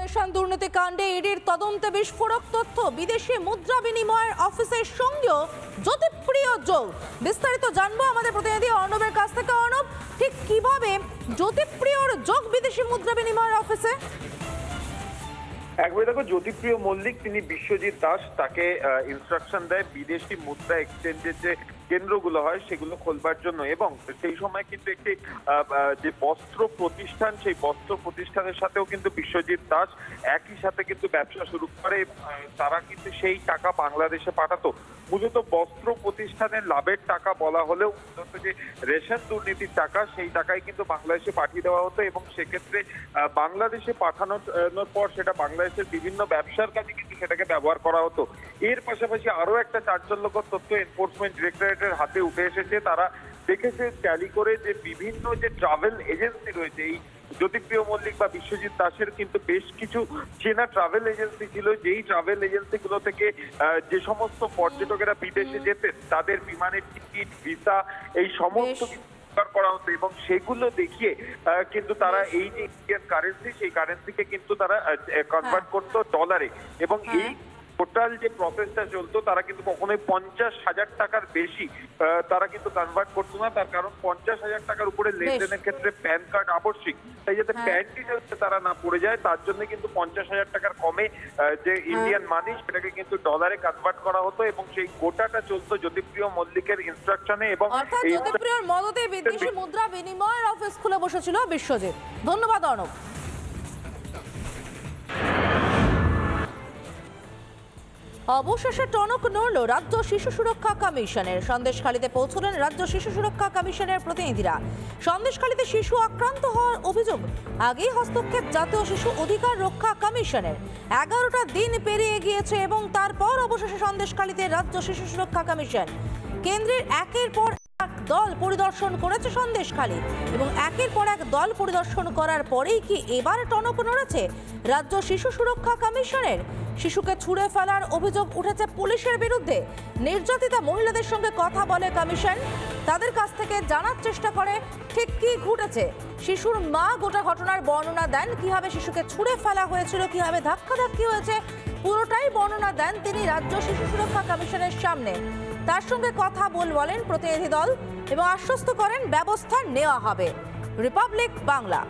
Ration দুর্নীতি কাণ্ডে ইডির তদন্তে বিস্ফোরক তথ্য, বিদেশি মুদ্রা বিনিময়ের অফিসের সঙ্গেও জ্যোতিপ্রিয় যোগ। বিস্তারিত জানবো আমাদের প্রতিনিধি অর্ণবের কাছ থেকে। অর্ণব, ঠিক কিভাবে জ্যোতিপ্রিয়র যোগ বিদেশি মুদ্রা বিনিময়ের অফিসে? একবারে দেখো, জ্যোতিপ্রিয় মল্লিক তিনি বিশ্বজিৎ দাস তাকে ইনস্ট্রাকশন দেয় বিদেশি মুদ্রা এক্সচেঞ্জের যে কেন্দ্রগুলো হয় সেগুলো খোলবার জন্য, এবং সেই সময় কিন্তু একটি যে বস্ত্র প্রতিষ্ঠান, সেই বস্ত্র প্রতিষ্ঠানের সাথেও কিন্তু বিশ্বজিৎ দাস একই সাথে কিন্তু ব্যবসা শুরু করে। তারা কিন্তু সেই টাকা বাংলাদেশে পাঠাতো। মূলত বস্ত্র প্রতিষ্ঠানের লাভের টাকা বলা হলেও মূলত যে রেশন দুর্নীতির টাকা, সেই টাকাই কিন্তু বাংলাদেশে পাঠিয়ে দেওয়া হতো, এবং সেক্ষেত্রে বাংলাদেশে পাঠানোর পর সেটা বাংলাদেশের বিভিন্ন ব্যবসার কাজে কিন্তু সেটাকে ব্যবহার করা হতো। এর পাশাপাশি আরো একটা চাঞ্চল্যকর তথ্য এনফোর্সমেন্ট ডিরেক্টরেটের হাতে উঠে এসেছে। তারা দেখেছে ট্যালি করে যে বিভিন্ন যে ট্রাভেল এজেন্সি রয়েছে, এই জ্যোতিপ্রিয় মল্লিক বা বিশ্বজিৎ দাসের কিন্তু বেশ কিছু চেনা ট্রাভেল এজেন্সি ছিল, যেই ট্রাভেল এজেন্সিগুলো থেকে যে সমস্ত পর্যটকেরা বিদেশে যেতেন তাদের বিমানের টিকিট, ভিসা, এই সমস্ত করা হতো, এবং সেগুলো দেখিয়ে কিন্তু তারা এই যে ইন্ডিয়ান কারেন্সি, সেই কারেন্সিকে কিন্তু তারা কনভার্ট করতো ডলারে, এবং এই টোটাল যে প্রসেসটা চলতো তারা কিন্তু কখনোই 50,000 টাকার বেশি তারা কিন্তু কনভার্ট করতো না। তার কারণ 50,000 টাকার উপরে লেনদেনের ক্ষেত্রে প্যান কার্ড আবশ্যিক, তাই যাতে প্যান ডিটেলসে তারা না পড়ে যায় তার জন্য কিন্তু 50,000 টাকার কমে যে ইন্ডিয়ান মানি সেটাকে কিন্তু ডলারে কনভার্ট করা হতো, এবং সেই গোটাটা চলতো জ্যোতিপ্রিয় মল্লিকের ইনস্ট্রাকশনে। এবং জ্যোতিপ্রিয়র মদতে বিদেশি মুদ্রা বিনিময়ের অফিস খুলে বসেছিল বিশ্বজিৎ। ধন্যবাদ অর্ণব। অবশেষে টনক নড়ল রাজ্য শিশু সুরক্ষা কমিশনের। সন্দেশখালীতে পৌঁছলেন রাজ্য শিশু সুরক্ষা কমিশনের প্রতিনিধিরা। সন্দেশখালীতে শিশু আক্রান্ত হওয়ার অভিযোগ, আগেই হস্তক্ষেপ জাতীয় শিশু অধিকার রক্ষা কমিশনের। 11টা দিন পেরিয়ে গিয়েছে এবং তারপর অবশেষে সন্দেশখালীতে রাজ্য শিশু সুরক্ষা কমিশন। কেন্দ্রের একের পর এক দল পরিদর্শন করেছে সন্দেশখালী, এবং একের পর এক দল পরিদর্শন করার পরেই কি এবার টনক নড়েছে রাজ্য শিশু সুরক্ষা কমিশনের? শিশুকে ছুঁড়ে ফেলার অভিযোগ উঠেছে পুলিশের বিরুদ্ধে। নির্যাতিতা মহিলাদের সঙ্গে কথা বলে কমিশন, তাদের কাছ থেকে জানার চেষ্টা করে ঠিক কি ঘটেছে। শিশুর মা গোটা ঘটনার বর্ণনা দেন, কিভাবে শিশুকে ছুঁড়ে ফেলা হয়েছিল, কিভাবে ধাক্কাধাক্কি হয়েছে, পুরোটাই বর্ণনা দেন তিনি রাজ্য শিশু সুরক্ষা কমিশনের সামনে। তার সঙ্গে কথা বলেন প্রতিনিধি দল এবং আশ্বস্ত করেন ব্যবস্থা নেওয়া হবে। রিপাবলিক বাংলা।